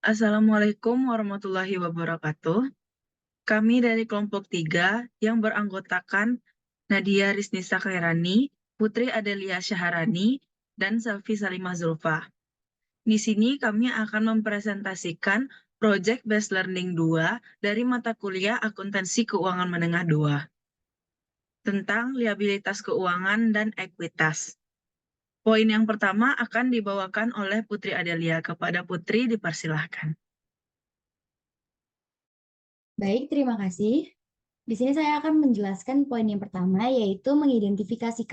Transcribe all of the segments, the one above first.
Assalamualaikum warahmatullahi wabarakatuh. Kami dari kelompok 3 yang beranggotakan Nadia Riznisha Khairani, Putri Adelia Syaharani, dan Selvi Salimah Zulfa. Di sini kami akan mempresentasikan Project Based Learning 2 dari mata kuliah Akuntansi Keuangan Menengah 2 tentang liabilitas keuangan dan ekuitas. Poin yang pertama akan dibawakan oleh Putri Adelia. Kepada Putri dipersilahkan. Baik, terima kasih. Di sini saya akan menjelaskan poin yang pertama, yaitu mengidentifikasi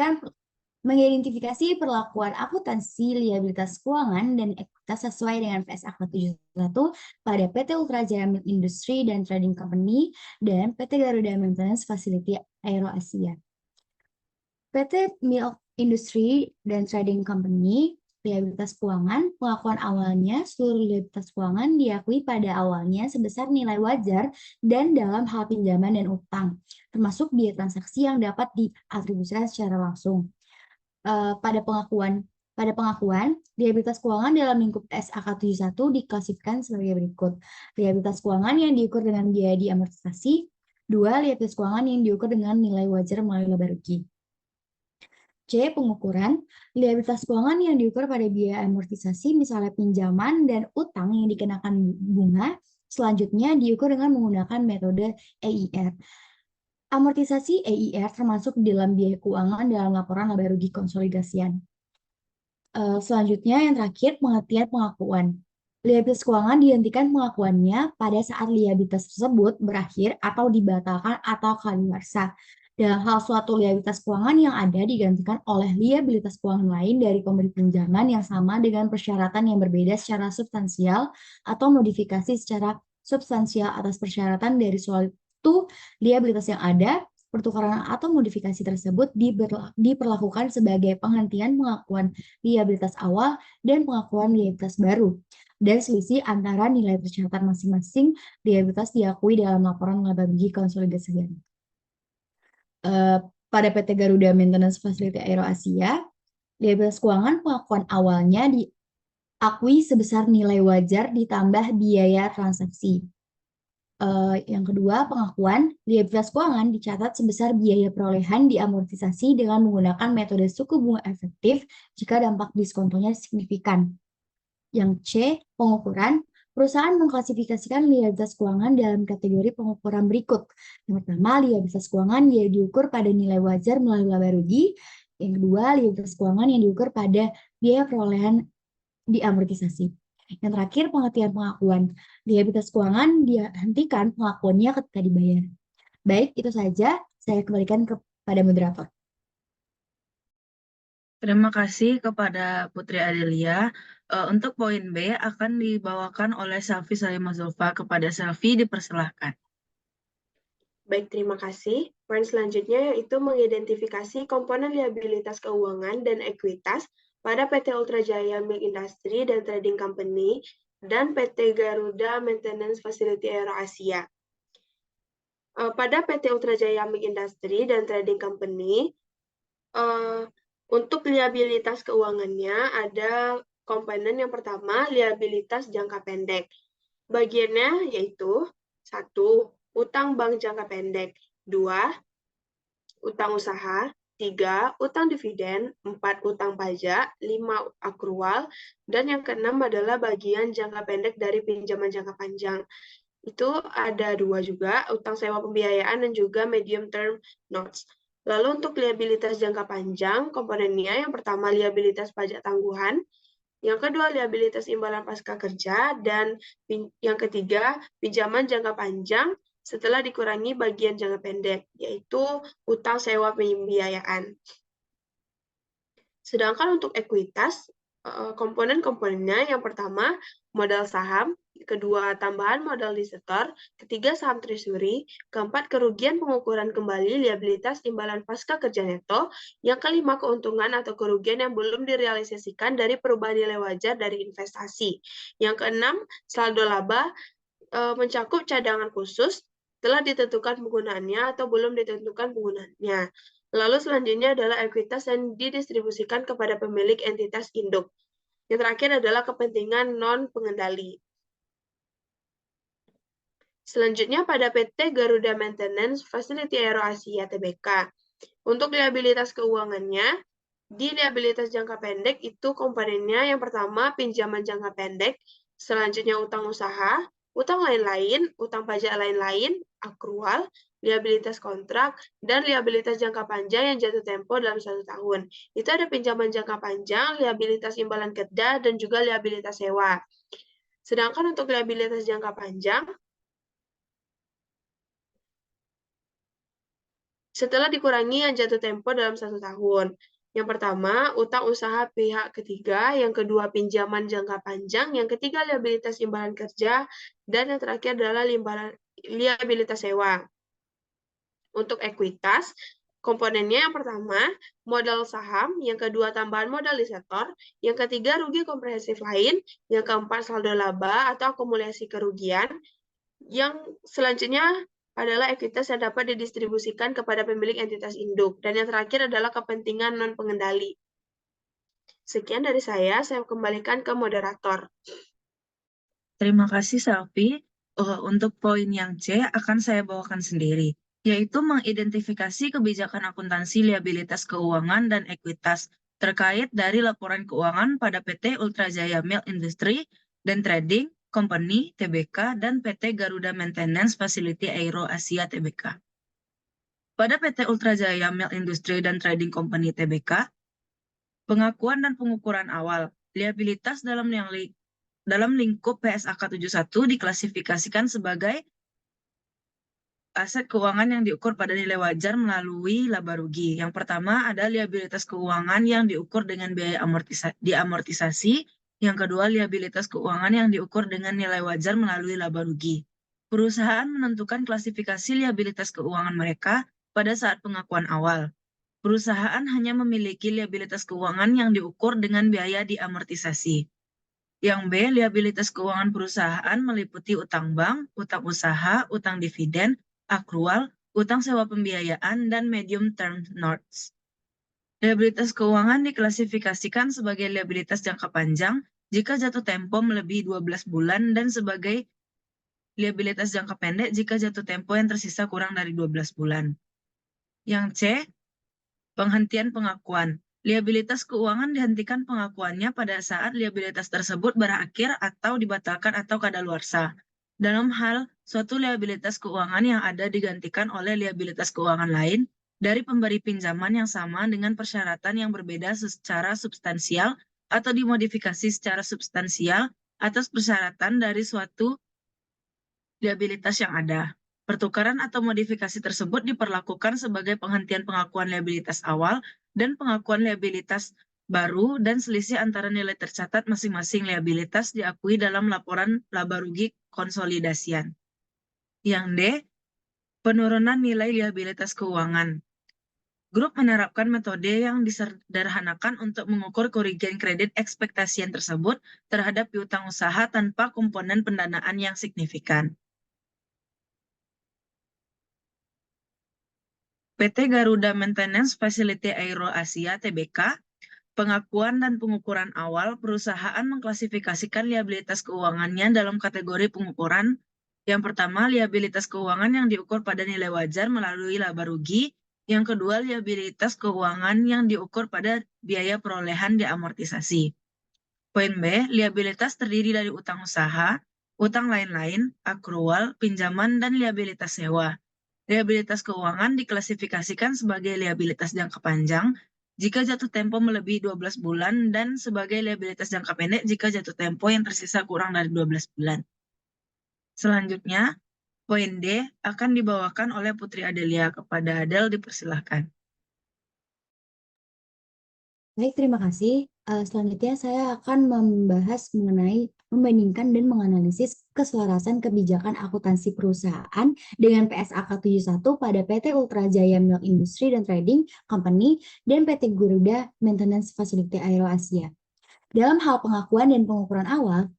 perlakuan akuntansi liabilitas keuangan dan ekuitas sesuai dengan PSA 71 pada PT Ultra Jaya Milk Industry dan Trading Company dan PT Garuda Maintenance Facility Aero Asia. PT Milk Industry dan Trading Company, liabilitas keuangan, pengakuan awalnya, seluruh liabilitas keuangan diakui pada awalnya sebesar nilai wajar dan dalam hal pinjaman dan utang, termasuk biaya transaksi yang dapat diatribusikan secara langsung. Pada pengakuan, liabilitas keuangan dalam lingkup SAK 71 diklasifikasikan sebagai berikut. Liabilitas keuangan yang diukur dengan biaya diamortisasi, 2. Liabilitas keuangan yang diukur dengan nilai wajar melalui laba rugi. C. Pengukuran. Liabilitas keuangan yang diukur pada biaya amortisasi, misalnya pinjaman dan utang yang dikenakan bunga, selanjutnya diukur dengan menggunakan metode EIR. Amortisasi EIR termasuk dalam biaya keuangan dalam laporan laba rugi konsolidasian. Selanjutnya yang terakhir, pengertian pengakuan. Liabilitas keuangan dihentikan pengakuannya pada saat liabilitas tersebut berakhir atau dibatalkan atau kadaluarsa. Dalam hal suatu liabilitas keuangan yang ada digantikan oleh liabilitas keuangan lain dari pemberi pinjaman yang sama dengan persyaratan yang berbeda secara substansial atau modifikasi secara substansial atas persyaratan dari suatu liabilitas yang ada. Pertukaran atau modifikasi tersebut diperlakukan sebagai penghentian pengakuan liabilitas awal dan pengakuan liabilitas baru, dan selisih antara nilai persyaratan masing-masing liabilitas diakui dalam laporan laba rugi konsolidasi. Pada PT Garuda Maintenance Facility Aero Asia, liabilitas keuangan pengakuan awalnya diakui sebesar nilai wajar ditambah biaya transaksi. Yang kedua, pengakuan liabilitas keuangan dicatat sebesar biaya perolehan diamortisasi dengan menggunakan metode suku bunga efektif jika dampak diskontonya signifikan. Yang C, pengukuran. Perusahaan mengklasifikasikan liabilitas keuangan dalam kategori pengukuran berikut. Yang pertama, liabilitas keuangan yang diukur pada nilai wajar melalui laba rugi. Yang kedua, liabilitas keuangan yang diukur pada biaya perolehan diamortisasi. Yang terakhir, pengertian pengakuan. Liabilitas keuangan dihentikan pengakuannya ketika dibayar. Baik, itu saja. Saya kembalikan kepada moderator. Terima kasih kepada Putri Adelia. Untuk poin B akan dibawakan oleh Selvi Salimah Zulfa. Kepada Selvi dipersilahkan. Baik, terima kasih. Poin selanjutnya yaitu mengidentifikasi komponen liabilitas keuangan dan ekuitas pada PT Ultra Jaya Milk Industry dan Trading Company dan PT Garuda Maintenance Facility Aero Asia. Pada PT Ultra Jaya Milk Industry dan Trading Company, untuk liabilitas keuangannya ada komponen yang pertama, liabilitas jangka pendek. Bagiannya yaitu 1. Utang bank jangka pendek, 2. Utang usaha, 3. Utang dividen, 4. Utang pajak, 5. Akrual, dan yang keenam adalah bagian jangka pendek dari pinjaman jangka panjang. Itu ada 2 juga, utang sewa pembiayaan dan juga medium term notes. Lalu untuk liabilitas jangka panjang, komponennya yang pertama liabilitas pajak tangguhan, yang kedua, liabilitas imbalan pasca kerja, dan yang ketiga, pinjaman jangka panjang setelah dikurangi bagian jangka pendek, yaitu utang sewa pembiayaan. Sedangkan untuk ekuitas, komponen-komponennya yang pertama, modal saham, kedua, tambahan modal di setor, ketiga, saham treasury, keempat, kerugian pengukuran kembali liabilitas imbalan pasca kerja neto, yang kelima, keuntungan atau kerugian yang belum direalisasikan dari perubahan nilai wajar dari investasi. Yang keenam, saldo laba mencakup cadangan khusus telah ditentukan penggunaannya atau belum ditentukan penggunaannya. Lalu selanjutnya adalah ekuitas yang didistribusikan kepada pemilik entitas induk. Yang terakhir adalah kepentingan non-pengendali. Selanjutnya pada PT Garuda Maintenance Facility Aero Asia Tbk. Untuk liabilitas keuangannya, di liabilitas jangka pendek itu komponennya yang pertama pinjaman jangka pendek, selanjutnya utang usaha, utang lain-lain, utang pajak lain-lain, akrual, liabilitas kontrak, dan liabilitas jangka panjang yang jatuh tempo dalam 1 tahun. Itu ada pinjaman jangka panjang, liabilitas imbalan kerja, dan juga liabilitas sewa. Sedangkan untuk liabilitas jangka panjang, setelah dikurangi yang jatuh tempo dalam 1 tahun. Yang pertama, utang usaha pihak ketiga, yang kedua pinjaman jangka panjang, yang ketiga liabilitas imbalan kerja, dan yang terakhir adalah liabilitas sewa. Untuk ekuitas, komponennya yang pertama, modal saham, yang kedua tambahan modal di sektor, yang ketiga rugi komprehensif lain, yang keempat saldo laba atau akumulasi kerugian, yang selanjutnya adalah ekuitas yang dapat didistribusikan kepada pemilik entitas induk, dan yang terakhir adalah kepentingan non-pengendali. Sekian dari saya kembalikan ke moderator. Terima kasih, Selvi. Untuk poin yang C akan saya bawakan sendiri, yaitu mengidentifikasi kebijakan akuntansi liabilitas keuangan dan ekuitas terkait dari laporan keuangan pada PT Ultra Jaya Milk Industry dan Trading Company Tbk dan PT Garuda Maintenance Facility Aero Asia Tbk. Pada PT Ultra Jaya Milk Industry dan Trading Company Tbk, pengakuan dan pengukuran awal liabilitas dalam lingkup PSAK 71 diklasifikasikan sebagai aset keuangan yang diukur pada nilai wajar melalui laba rugi. Yang pertama ada liabilitas keuangan yang diukur dengan biaya diamortisasi. Yang kedua, liabilitas keuangan yang diukur dengan nilai wajar melalui laba rugi. Perusahaan menentukan klasifikasi liabilitas keuangan mereka pada saat pengakuan awal. Perusahaan hanya memiliki liabilitas keuangan yang diukur dengan biaya diamortisasi. Yang B, liabilitas keuangan perusahaan meliputi utang bank, utang usaha, utang dividen, akrual, utang sewa pembiayaan, dan medium term notes. Liabilitas keuangan diklasifikasikan sebagai liabilitas jangka panjang jika jatuh tempo melebihi 12 bulan dan sebagai liabilitas jangka pendek jika jatuh tempo yang tersisa kurang dari 12 bulan. Yang C, penghentian pengakuan. Liabilitas keuangan dihentikan pengakuannya pada saat liabilitas tersebut berakhir atau dibatalkan atau kadaluarsa. Dalam hal suatu liabilitas keuangan yang ada digantikan oleh liabilitas keuangan lain dari pemberi pinjaman yang sama dengan persyaratan yang berbeda secara substansial atau dimodifikasi secara substansial atas persyaratan dari suatu liabilitas yang ada. Pertukaran atau modifikasi tersebut diperlakukan sebagai penghentian pengakuan liabilitas awal dan pengakuan liabilitas baru dan selisih antara nilai tercatat masing-masing liabilitas diakui dalam laporan laba rugi konsolidasian. Yang D, penurunan nilai liabilitas keuangan. Grup menerapkan metode yang disederhanakan untuk mengukur kerugian kredit ekspektasian tersebut terhadap piutang usaha tanpa komponen pendanaan yang signifikan. PT Garuda Maintenance Facility Aero Asia Tbk, pengakuan dan pengukuran awal perusahaan mengklasifikasikan liabilitas keuangannya dalam kategori pengukuran. Yang pertama, liabilitas keuangan yang diukur pada nilai wajar melalui laba rugi. Yang kedua, liabilitas keuangan yang diukur pada biaya perolehan diamortisasi. Poin B, liabilitas terdiri dari utang usaha, utang lain-lain, akrual, pinjaman, dan liabilitas sewa. Liabilitas keuangan diklasifikasikan sebagai liabilitas jangka panjang jika jatuh tempo melebihi 12 bulan dan sebagai liabilitas jangka pendek jika jatuh tempo yang tersisa kurang dari 12 bulan. Selanjutnya, poin D akan dibawakan oleh Putri Adelia. Kepada Adel dipersilahkan. Baik, terima kasih. Selanjutnya saya akan membahas mengenai membandingkan dan menganalisis keselarasan kebijakan akuntansi perusahaan dengan PSAK 71 pada PT Ultra Jaya Milk Industry dan Trading Company dan PT Garuda Maintenance Facility Aero Asia. Dalam hal pengakuan dan pengukuran awal,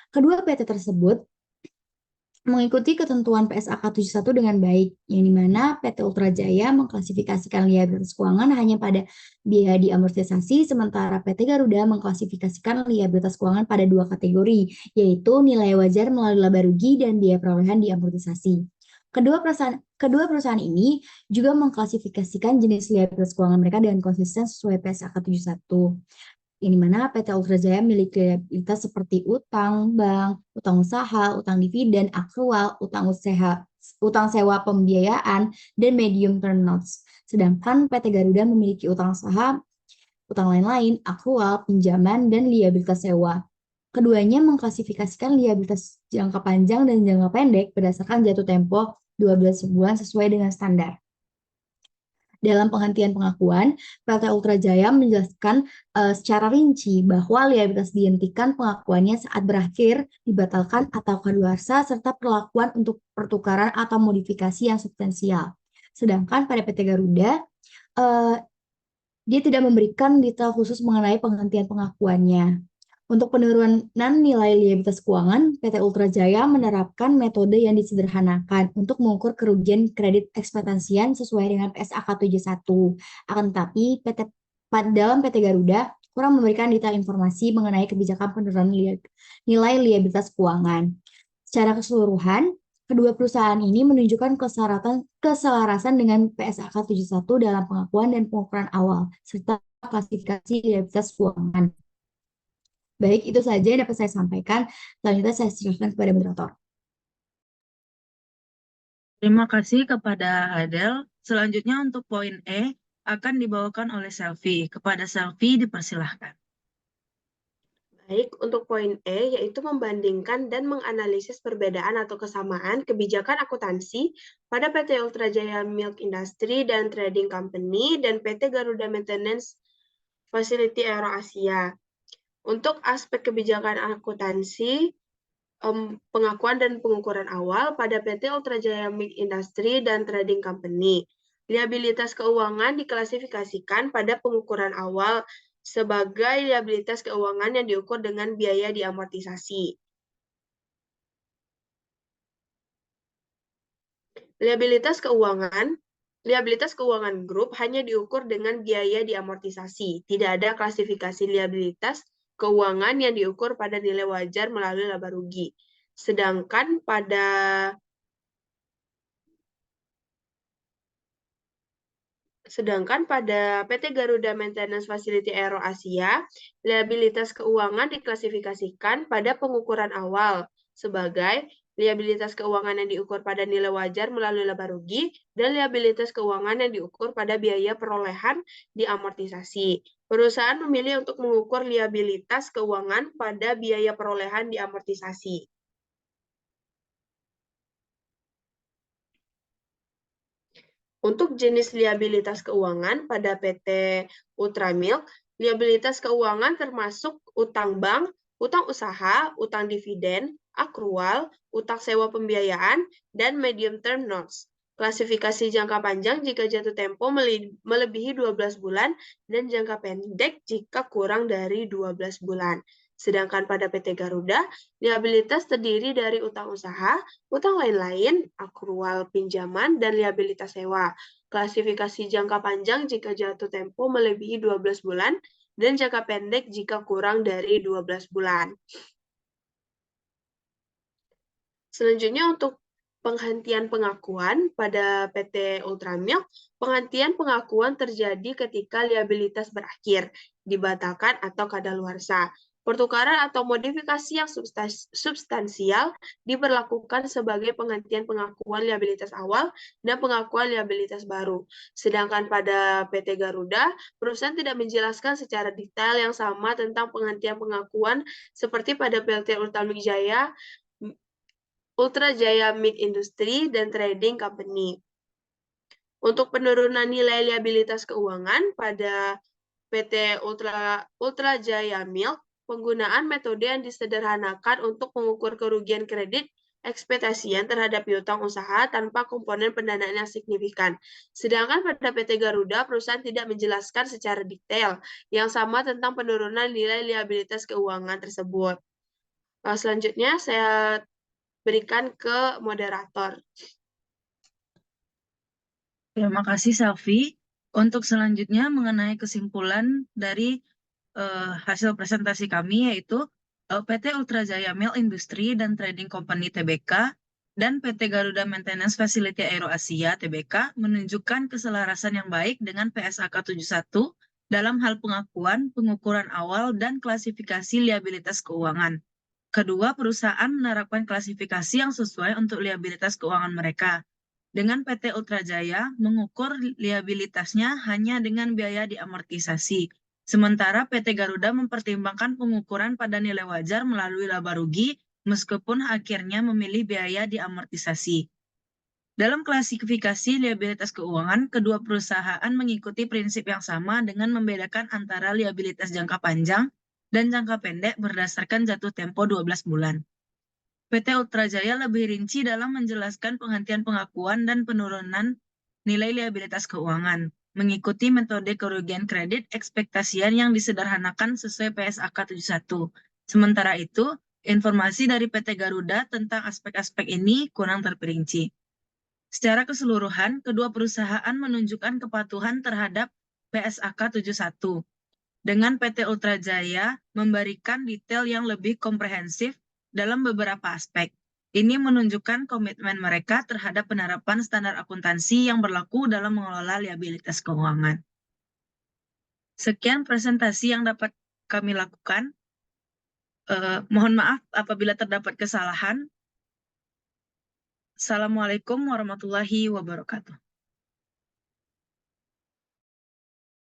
kedua PT tersebut mengikuti ketentuan PSAK 71 dengan baik, yang dimana PT Ultra Jaya mengklasifikasikan liabilitas keuangan hanya pada biaya diamortisasi, sementara PT Garuda mengklasifikasikan liabilitas keuangan pada dua kategori, yaitu nilai wajar melalui laba rugi dan biaya perolehan diamortisasi. Kedua perusahaan ini juga mengklasifikasikan jenis liabilitas keuangan mereka dengan konsisten sesuai PSAK 71. Yang dimana PT Ultra Jaya memiliki liabilitas seperti utang bank, utang usaha, utang dividen, akrual, utang sewa pembiayaan, dan medium term notes. Sedangkan PT Garuda memiliki utang usaha, utang lain-lain, akrual, pinjaman, dan liabilitas sewa. Keduanya mengklasifikasikan liabilitas jangka panjang dan jangka pendek berdasarkan jatuh tempo 12 bulan sesuai dengan standar. Dalam penghentian pengakuan, PT Ultra Jaya menjelaskan secara rinci bahwa liabilitas dihentikan pengakuannya saat berakhir, dibatalkan atau kadaluarsa, serta perlakuan untuk pertukaran atau modifikasi yang substansial. Sedangkan pada PT Garuda, dia tidak memberikan detail khusus mengenai penghentian pengakuannya. Untuk penurunan nilai liabilitas keuangan, PT Ultra Jaya menerapkan metode yang disederhanakan untuk mengukur kerugian kredit ekspektasian sesuai dengan PSAK 71. Akan tetapi, dalam PT Garuda kurang memberikan detail informasi mengenai kebijakan penurunan nilai liabilitas keuangan. Secara keseluruhan, kedua perusahaan ini menunjukkan keselarasan dengan PSAK 71 dalam pengakuan dan pengukuran awal, serta klasifikasi liabilitas keuangan. Baik, itu saja yang dapat saya sampaikan. Selanjutnya saya serahkan kepada moderator. Terima kasih kepada Adel. Selanjutnya untuk poin E akan dibawakan oleh Selvi. Kepada Selvi dipersilahkan. Baik, untuk poin E yaitu membandingkan dan menganalisis perbedaan atau kesamaan kebijakan akuntansi pada PT Ultra Jaya Milk Industry dan Trading Company dan PT Garuda Maintenance Facility Aero Asia. Untuk aspek kebijakan akuntansi, pengakuan dan pengukuran awal pada PT Ultra Jaya Milk Industry dan Trading Company. Liabilitas keuangan diklasifikasikan pada pengukuran awal sebagai liabilitas keuangan yang diukur dengan biaya diamortisasi. Liabilitas keuangan grup hanya diukur dengan biaya diamortisasi. Tidak ada klasifikasi liabilitas keuangan yang diukur pada nilai wajar melalui laba rugi. Sedangkan pada PT Garuda Maintenance Facility Aero Asia, liabilitas keuangan diklasifikasikan pada pengukuran awal sebagai liabilitas keuangan yang diukur pada nilai wajar melalui laba rugi, dan liabilitas keuangan yang diukur pada biaya perolehan diamortisasi. Perusahaan memilih untuk mengukur liabilitas keuangan pada biaya perolehan diamortisasi. Untuk jenis liabilitas keuangan pada PT Ultra Milk, liabilitas keuangan termasuk utang bank, utang usaha, utang dividen, akrual, utang sewa pembiayaan, dan medium term notes. Klasifikasi jangka panjang jika jatuh tempo melebihi 12 bulan dan jangka pendek jika kurang dari 12 bulan. Sedangkan pada PT Garuda, liabilitas terdiri dari utang usaha, utang lain-lain, akrual pinjaman, dan liabilitas sewa. Klasifikasi jangka panjang jika jatuh tempo melebihi 12 bulan dan jangka pendek jika kurang dari 12 bulan. Selanjutnya untuk penghentian pengakuan pada PT Ultra Milk, penghentian pengakuan terjadi ketika liabilitas berakhir, dibatalkan atau kadaluarsa. Pertukaran atau modifikasi yang substansial diberlakukan sebagai penghentian pengakuan liabilitas awal dan pengakuan liabilitas baru. Sedangkan pada PT Garuda, perusahaan tidak menjelaskan secara detail yang sama tentang penghentian pengakuan seperti pada PT Ultra Jaya Milk Industry dan Trading Company. Untuk penurunan nilai liabilitas keuangan pada PT Ultra Jaya Milk, penggunaan metode yang disederhanakan untuk mengukur kerugian kredit ekspektasian terhadap piutang usaha tanpa komponen pendanaan yang signifikan. Sedangkan pada PT Garuda, perusahaan tidak menjelaskan secara detail yang sama tentang penurunan nilai liabilitas keuangan tersebut. Selanjutnya, saya berikan ke moderator. Terima kasih, Selvi. Untuk selanjutnya mengenai kesimpulan dari hasil presentasi kami, yaitu PT Ultra Jaya Mill Industry dan Trading Company Tbk dan PT Garuda Maintenance Facility Aero Asia Tbk menunjukkan keselarasan yang baik dengan PSAK 71 dalam hal pengakuan, pengukuran awal, dan klasifikasi liabilitas keuangan. Kedua perusahaan menerapkan klasifikasi yang sesuai untuk liabilitas keuangan mereka. Dengan PT Ultra Jaya mengukur liabilitasnya hanya dengan biaya diamortisasi. Sementara PT Garuda mempertimbangkan pengukuran pada nilai wajar melalui laba rugi meskipun akhirnya memilih biaya diamortisasi. Dalam klasifikasi liabilitas keuangan, kedua perusahaan mengikuti prinsip yang sama dengan membedakan antara liabilitas jangka panjang dan jangka pendek berdasarkan jatuh tempo 12 bulan. PT Ultra Jaya lebih rinci dalam menjelaskan penghentian pengakuan dan penurunan nilai liabilitas keuangan, mengikuti metode kerugian kredit ekspektasian yang disederhanakan sesuai PSAK 71. Sementara itu, informasi dari PT Garuda tentang aspek-aspek ini kurang terperinci. Secara keseluruhan, kedua perusahaan menunjukkan kepatuhan terhadap PSAK 71. Dengan PT Ultra Jaya memberikan detail yang lebih komprehensif dalam beberapa aspek. Ini menunjukkan komitmen mereka terhadap penerapan standar akuntansi yang berlaku dalam mengelola liabilitas keuangan. Sekian presentasi yang dapat kami lakukan. Mohon maaf apabila terdapat kesalahan. Assalamualaikum warahmatullahi wabarakatuh.